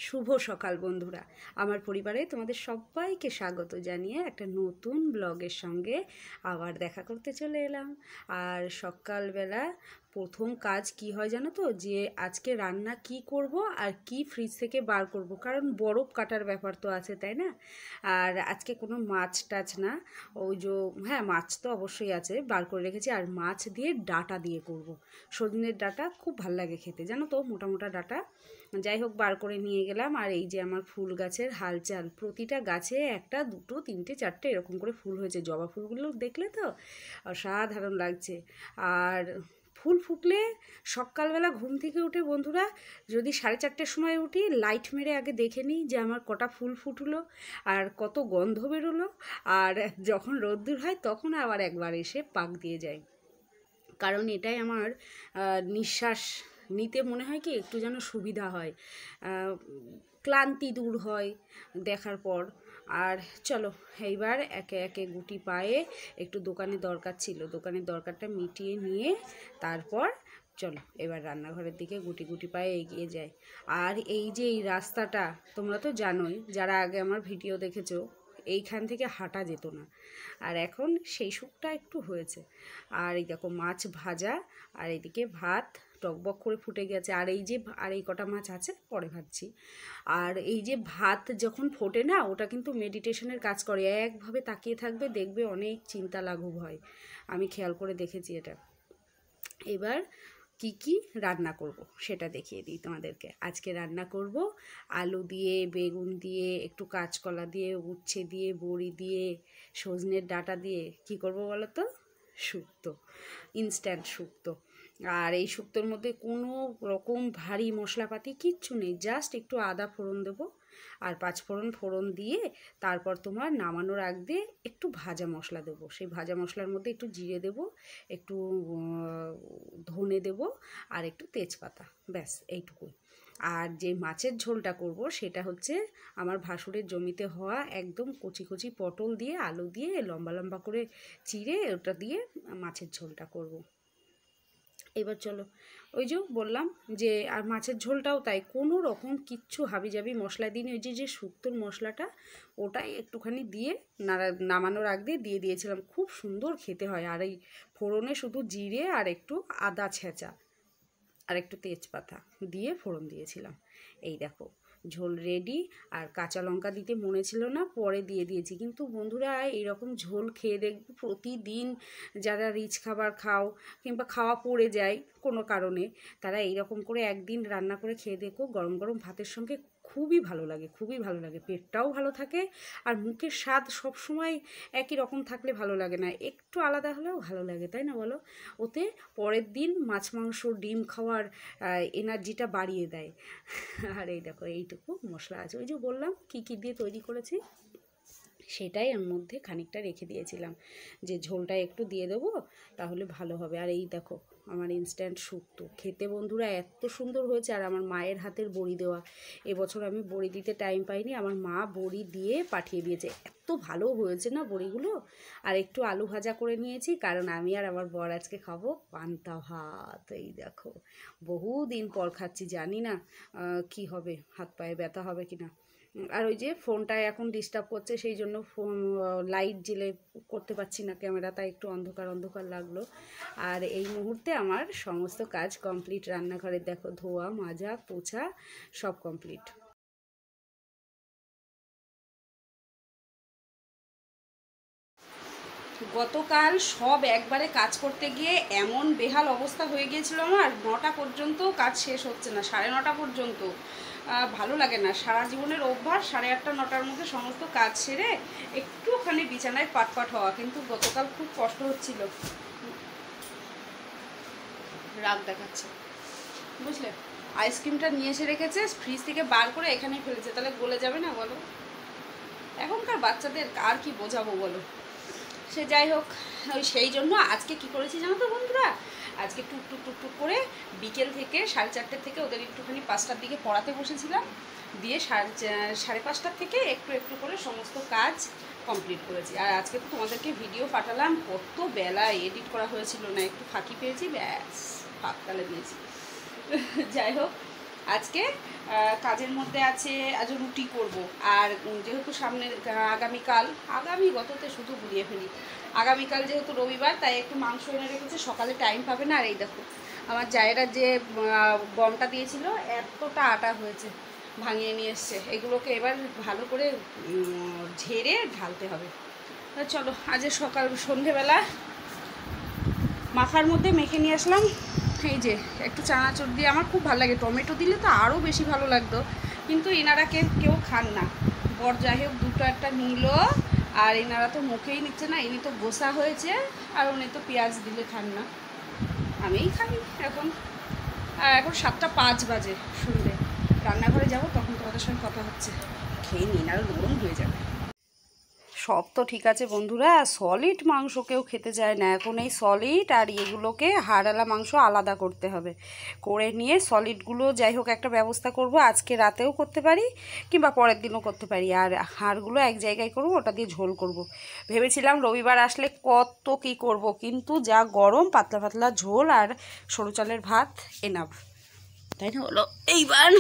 শুভ সকাল বন্ধুরা, আমার পরিবারে তোমাদের সবাইকে স্বাগত জানিয়ে একটা নতুন ব্লগের সঙ্গে আবার দেখা করতে চলে এলাম। আর সকালবেলা প্রথম কাজ কি হয় জানো তো, যে আজকে রান্না কি করব আর কি ফ্রিজ থেকে বার করব, কারণ বরফ কাটার ব্যাপার তো আছে, তাই না? আর আজকে কোনো মাছ টাছ না, ওই যে হ্যাঁ মাছ তো অবশ্যই আছে, বার করে রেখেছি। আর মাছ দিয়ে ডাঁটা দিয়ে করব, সজনের ডাঁটা খুব ভাল লাগে খেতে, জানো তো, মোটা মোটা ডাঁটা। যাই হোক, বার করে নিয়ে গেলাম। আর এই যে আমার ফুল গাছের হালচাল, প্রতিটা গাছে একটা দুটো তিনটে চারটে এরকম করে ফুল হয়েছে। জবা ফুলগুলো দেখলে তো অসাধারণ লাগছে। আর ফুল ফুটলে সকালবেলা ঘুম থেকে উঠে বন্ধুরা, যদি 4:30-র সময় উঠি, লাইট মেরে আগে দেখে নিই যে আমার কটা ফুল ফুটলো আর কত গন্ধ বেরোলো। আর যখন রোদ্দুর হয় তখন আবার একবার এসে পাক দিয়ে যায়, কারণ এটাই আমার নিঃশ্বাস নিতে মনে হয় কি একটু যেন সুবিধা হয়, ক্লান্তি দূর হয় দেখার পর। আর চলো এইবার একে একে গুটি পায়ে একটু দোকানের দরকার ছিল, দোকানের দরকারটা মিটিয়ে নিয়ে তারপর চলো এবার রান্নাঘরের দিকে গুটি গুটি পায়ে এগিয়ে যায়। আর এই যে এই রাস্তাটা তোমরা তো জানোই, যারা আগে আমার ভিডিও দেখেছো, এইখান থেকে হাঁটা যেত না, আর এখন সেই সুখটা একটু হয়েছে। আর এই দেখো মাছ ভাজা, আর এদিকে ভাত টকবক করে ফুটে গেছে। আর এই যে আর এই কটা মাছ আছে পরে ভাজছি। আর এই যে ভাত যখন ফোটে না, ওটা কিন্তু মেডিটেশনের কাজ করে, একভাবে তাকিয়ে থাকবে, দেখবে অনেক চিন্তা লাঘব হয়। আমি খেয়াল করে দেখেছি এটা। এবার কি কি রান্না করব সেটা দেখিয়ে দিই তোমাদেরকে। আজকে রান্না করব আলু দিয়ে, বেগুন দিয়ে, একটু কাঁচকলা দিয়ে, উচ্ছে দিয়ে, বড়ি দিয়ে, সজনের ডাঁটা দিয়ে। কি করব বলো তো? শুক্তো, ইনস্ট্যান্ট শুক্তো। আর এই শুক্তোর মধ্যে কোনো রকম ভারী মশলাপাতি কিচ্ছু নেই, জাস্ট একটু আদা ফোড়ন দেবো আর 5 ফোড়ন দিয়ে তারপর তোমার নামানোর আগ দিয়ে একটু ভাজা মশলা দেবো। সেই ভাজা মশলার মধ্যে একটু জিরে দেবো, একটু ধনে দেবো আর একটু তেজপাতা, ব্যাস এইটুকুই। আর যে মাছের ঝোলটা করব সেটা হচ্ছে আমার ভাসুরের জমিতে হওয়া একদম কচি কচি পটল দিয়ে, আলু দিয়ে লম্বা লম্বা করে চিড়ে ওটা দিয়ে মাছের ঝোলটা করব। এবার চলো, ওই যে বললাম যে আর মাছের ঝোলটাও তাই, কোনো রকম কিচ্ছু হাবিজাবি মশলা দিইনি। ওই যে শুক্তোর মশলাটা ওটাই একটুখানি দিয়ে নামানোর আগ দিয়ে দিয়েছিলাম, খুব সুন্দর খেতে হয়। আর এই ফোড়নে শুধু জিরে আর একটু আদা ছেঁচা আর একটু তেজপাতা দিয়ে ফোড়ন দিয়েছিলাম। এই দেখো ঝোল রেডি। আর কাঁচা লঙ্কা দিতে মনে ছিল না, পরে দিয়ে দিয়েছি। কিন্তু বন্ধুরা, এইরকম ঝোল খেয়ে দেখবে প্রতিদিন যারা রিচ খাবার খাও কিংবা খাওয়া পড়ে যায় কোনো কারণে, তারা এইরকম করে একদিন রান্না করে খেয়ে দেখো, গরম গরম ভাতের সঙ্গে খুবই ভালো লাগে, খুবই ভালো লাগে। পেটটাও ভালো থাকে আর মুখের স্বাদ সবসময় একই রকম থাকলে ভালো লাগে না, একটু আলাদা হলেও ভালো লাগে, তাই না বলো? ওতে পরের দিন মাছ মাংস ডিম খাওয়ার এনার্জিটা বাড়িয়ে দেয়। আর এই দেখো এইটুকু মশলা আছে, ওই যে বললাম কী কী দিয়ে তৈরি করেছি সেটাই এর মধ্যে খানিকটা রেখে দিয়েছিলাম, যে ঝোলটা একটু দিয়ে দেবো তাহলে ভালো হবে। আর এই দেখো আমার ইনস্ট্যান্ট শুক্তো, খেতে বন্ধুরা এত সুন্দর হয়েছে। আর আমার মায়ের হাতের বড়ি দেওয়া, এবছর আমি বড়ি দিতে টাইম পাইনি, আমার মা বড়ি দিয়ে পাঠিয়ে দিয়েছে, এত ভালো হয়েছে না বড়িগুলো। আর একটু আলু ভাজা করে নিয়েছি, কারণ আমি আর আমার বর আজকে খাবো পান্তা ভাত। এই দেখো বহুদিন পর খাচ্ছি, জানি না কি হবে, হাত পায়ে ব্যথা হবে কি না। আর ওই যে ফোনটায় এখন ডিস্টার্ব করছে, সেই জন্য ফোন লাইট জ্বেলে করতে পারছি না ক্যামেরা, তাই একটু অন্ধকার অন্ধকার লাগলো। আর এই মুহূর্তে আমার সমস্ত কাজ কমপ্লিট, রান্নাঘরের দেখো ধোয়া মাজা পোছা সব কমপ্লিট। গতকাল সব একবারে কাজ করতে গিয়ে এমন বেহাল অবস্থা হয়ে গিয়েছিল আমার, 9টা পর্যন্ত কাজ শেষ হচ্ছে না, 9:30 পর্যন্ত। ভালো লাগে না, সারা জীবনের অভ্যাস 8:30 9টার মধ্যে সমস্ত কাজ সেরে একটুখানি বিছানায় পাটপাট হওয়া, কিন্তু গতকাল খুব কষ্ট হচ্ছিল। রাগ দেখাচ্ছে, বুঝলে? আইসক্রিমটা নিয়ে এসে রেখেছে, ফ্রিজ থেকে বার করে এখানেই ফেলেছে, তাহলে গলে যাবে না বলো? এখনকার বাচ্চাদের আর কি বোঝাবো বলো? সে যাই হোক, ওই সেই জন্য আজকে কি করেছি জানো তো বন্ধুরা, আজকে টুকটুক টুকটুক করে বিকেল থেকে 4:30 থেকে ওদের একটুখানি 5টার দিকে পড়াতে বসেছিলাম, দিয়ে 5:30 থেকে একটু একটু করে সমস্ত কাজ কমপ্লিট করেছি। আর আজকে তো তোমাদেরকে ভিডিও পাঠালাম, কত বেলায় এডিট করা হয়েছিল না, একটু ফাঁকি পেয়েছি, ব্যাস ফাঁকতালে দিয়েছি। যাই হোক, আজকে কাজের মধ্যে আছে, আজ রুটি করব। আর যেহেতু সামনে আগামীগততে শুধু ঘুরিয়ে ফেলি, আগামীকাল যেহেতু রবিবার, তাই একটু মাংস এনে রেখেছে, সকালে টাইম পাবে না। আর এই দেখো আমার জায়েরা যে গমটা দিয়েছিল, এতটা আটা হয়েছে, ভাঙিয়ে নিয়ে এসছে। এগুলোকে এবার ভালো করে ঝেড়ে ঢালতে হবে। চলো, আজ সন্ধেবেলা মাখার মধ্যে মেখে নিয়ে আসলাম এই যে একটু চানাচুর দিয়ে। আমার খুব ভালো লাগে, টমেটো দিলে তো আরও বেশি ভালো লাগতো, কিন্তু এনারা কেউ খান না। বর যাই হোক দুটো একটা নিল, আর এনারা তো মুখেই নিচ্ছে না। ইনি তো গোসা হয়েছে, আর উনি তো পেঁয়াজ দিলে খান না, আমিই খাই। এখন 7:05 বাজে সন্ধ্যে। রান্নাঘরে যাব, তখন তোমাদের সঙ্গে কথা হচ্ছে। খেয়ে নিন, আরও গরম হয়ে যাবে। সব তো ঠিক আছে বন্ধুরা, সলিড মাংস কেউ খেতে চায় না এখন। এই সলিড আর এগুলোকে হাড়ালা মাংস আলাদা করতে হবে, করে নিয়ে সলিডগুলো যাই হোক একটা ব্যবস্থা করব। আজকে রাতেও করতে পারি, কিংবা পরের দিনও করতে পারি। আর হাড়গুলো এক জায়গায় করব, ওটা দিয়ে ঝোল করব। ভেবেছিলাম রবিবার আসলে কত কি করব, কিন্তু যা গরম, পাতলা পাতলা ঝোল আর সরু চালের ভাত এনাফ, তাই না? হলো এইবার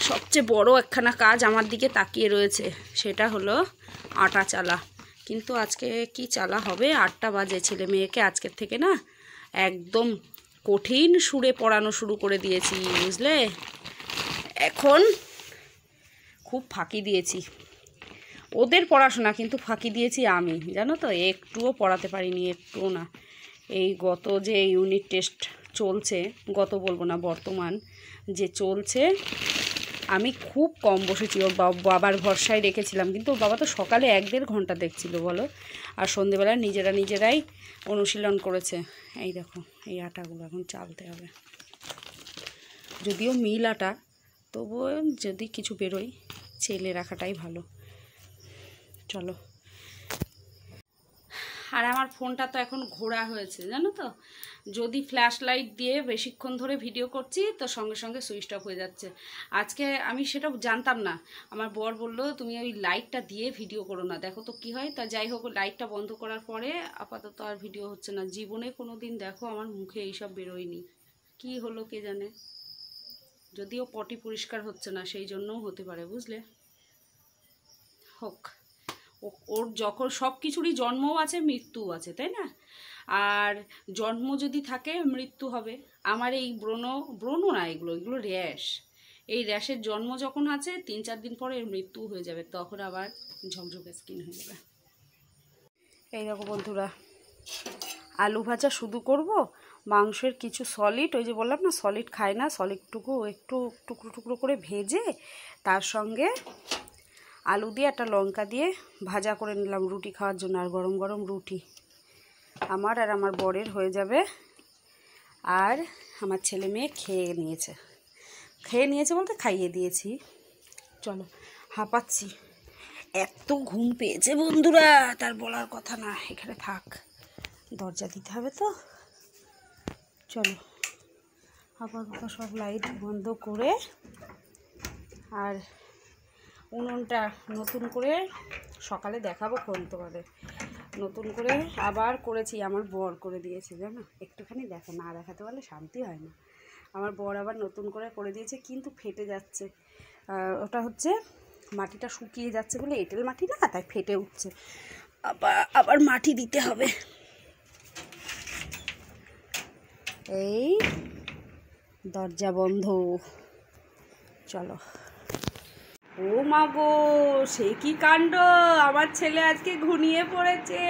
সবচেয়ে বড় একখানা কাজ আমার দিকে তাকিয়ে রয়েছে, সেটা হলো আটা চালা। কিন্তু আজকে কি চালা হবে? 8টা বাজে। ছেলে মেয়েকে আজকের থেকে না একদম কঠিন সুরে পড়ানো শুরু করে দিয়েছি, বুঝলে? এখন খুব ফাঁকি দিয়েছি ওদের পড়াশোনা, কিন্তু ফাঁকি দিয়েছি আমি, জানো তো? একটুও পড়াতে পারিনি, একটুও না। এই গত যে ইউনিট টেস্ট চলছে, গত বলবো না, বর্তমান যে চলছে, আমি খুব কম বসেছি। ওর বাবার ভরসায় রেখেছিলাম, কিন্তু ওর বাবা তো সকালে 1-1.5 ঘন্টা দেখছিল বলো, আর সন্ধেবেলা নিজেরাই অনুশীলন করেছে। এই দেখো এই আটাগুলো এখন চালতে হবে, যদিও মিল আটা, তবুও যদি কিছু বেরোয় ছেলে রাখাটাই ভালো। চলো। আর আমার ফোনটা তো এখন ঘোরা হয়েছে, জানো তো? যদি ফ্ল্যাশ লাইট দিয়ে বেশিক্ষণ ধরে ভিডিও করছি, তো সঙ্গে সঙ্গে সুইচ অফ হয়ে যাচ্ছে। আজকে আমি সেটা জানতাম না, আমার বর বললো তুমি ওই লাইটটা দিয়ে ভিডিও করো না, দেখো তো কি হয়। তা যাই হোক, লাইটটা বন্ধ করার পরে আপাতত আর ভিডিও হচ্ছে না। জীবনে কোনো দিন দেখো আমার মুখে এইসব বেরোয়নি, কি হলো কে জানে। যদিও পটি পরিষ্কার হচ্ছে না, সেই জন্যও হতে পারে, বুঝলে? হোক, ওর যখন সব কিছুরই জন্মও আছে, মৃত্যুও আছে, তাই না? আর জন্ম যদি থাকে, মৃত্যু হবে। আমার এই ব্রণ না, এগুলো র্যাশ। এই র্যাশের জন্ম যখন আছে, 3-4 দিন পরে এর মৃত্যু হয়ে যাবে, তখন আবার ঝকঝকে স্কিন হয়ে যাবে। এই দেখো বন্ধুরা, আলু ভাজা শুধু করব। মাংসের কিছু সলিড, ওই যে বললাম না সলিড খায় না, সলিডটুকু একটু টুকরো টুকরো করে ভেজে তার সঙ্গে আলু দিয়ে একটা লঙ্কা দিয়ে ভাজা করে নিলাম রুটি খাওয়ার জন্য। আর গরম গরম রুটি আমার আর আমার বরের হয়ে যাবে। আর আমার ছেলে মেয়ে খেয়ে নিয়েছে বলতে খাইয়ে দিয়েছি। চলো, হাঁপাচ্ছি, এত ঘুম পেয়েছে বন্ধুরা, তার বলার কথা না। এখানে থাক, দরজা দিতে হবে তো। চলো, আপাতত সব লাইট বন্ধ করে, আর উনুনটা নতুন করে সকালে দেখাবো কোন তোমাদের। নতুন করে আবার করেছি, আমার বর করে দিয়েছে, জানো? একটুখানি দেখো, না দেখাতে পারলে শান্তি হয় না। আমার বর আবার নতুন করে দিয়েছে, কিন্তু ফেটে যাচ্ছে। ওটা হচ্ছে মাটিটা শুকিয়ে যাচ্ছে বলে, এঁটেল মাটি না, তাই ফেটে উঠছে। আবার মাটি দিতে হবে। এই দরজা বন্ধ। চলো। ও মা গো, সে কি কাণ্ড! আমার ছেলে আজকে ঘুমিয়ে পড়েছে।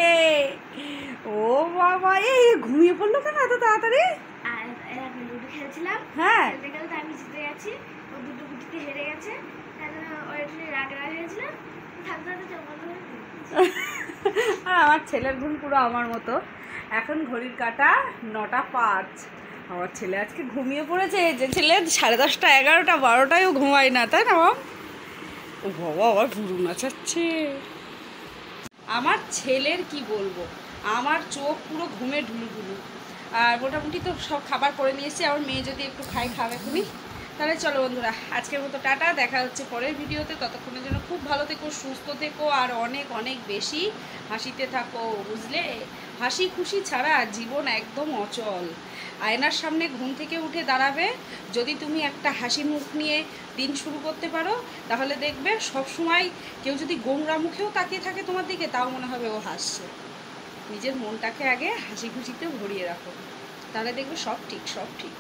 ও বাবা, এই ঘুমিয়ে পড়লো কেন এত তাড়াতাড়ি? লুডো খেলছিলাম, হ্যাঁ, আমি জিতে গেছি, ও দুটো গুটিতে হেরে গেছে, রাগ হয়েছিল। আর আমার ছেলের ঘুম পুরো আমার মতো। এখন ঘড়ির কাঁটা 9:05। আমার ছেলে আজকে ঘুমিয়ে পড়েছে। যে ছেলে 10:30, 11টা, 12টায়ও ঘুমায় না, তাই না? ও বাবা, আবার ভুরু নাচাচ্ছে। আমার ছেলের কি বলবো, আমার চোখ পুরো ঘুমে ঢুলুঢুলু। আর মোটামুটি তো সব খাবার করে নিয়ে এসেছি। আমার মেয়ে যদি একটু খাবে এখনই। তাহলে চলো বন্ধুরা, আজকের মতো টাটা, দেখা হচ্ছে পরের ভিডিওতে। ততক্ষণের জন্য খুব ভালো থেকো, সুস্থ থেকো, আর অনেক অনেক বেশি হাসিতে থাকো, বুঝলে? হাসি খুশি ছাড়া জীবন একদম অচল। আয়নার সামনে ঘুম থেকে উঠে দাঁড়াবে, যদি তুমি একটা হাসি মুখ নিয়ে দিন শুরু করতে পারো, তাহলে দেখবে সব সময় কেউ যদি গোমরা মুখেও তাকিয়ে থাকে তোমার দিকে, তাও মনে হবে ও হাসছে। নিজের মনটাকে আগে হাসি খুশিতে ভরিয়ে রাখো, তাহলে দেখবে সব ঠিক, সব ঠিক।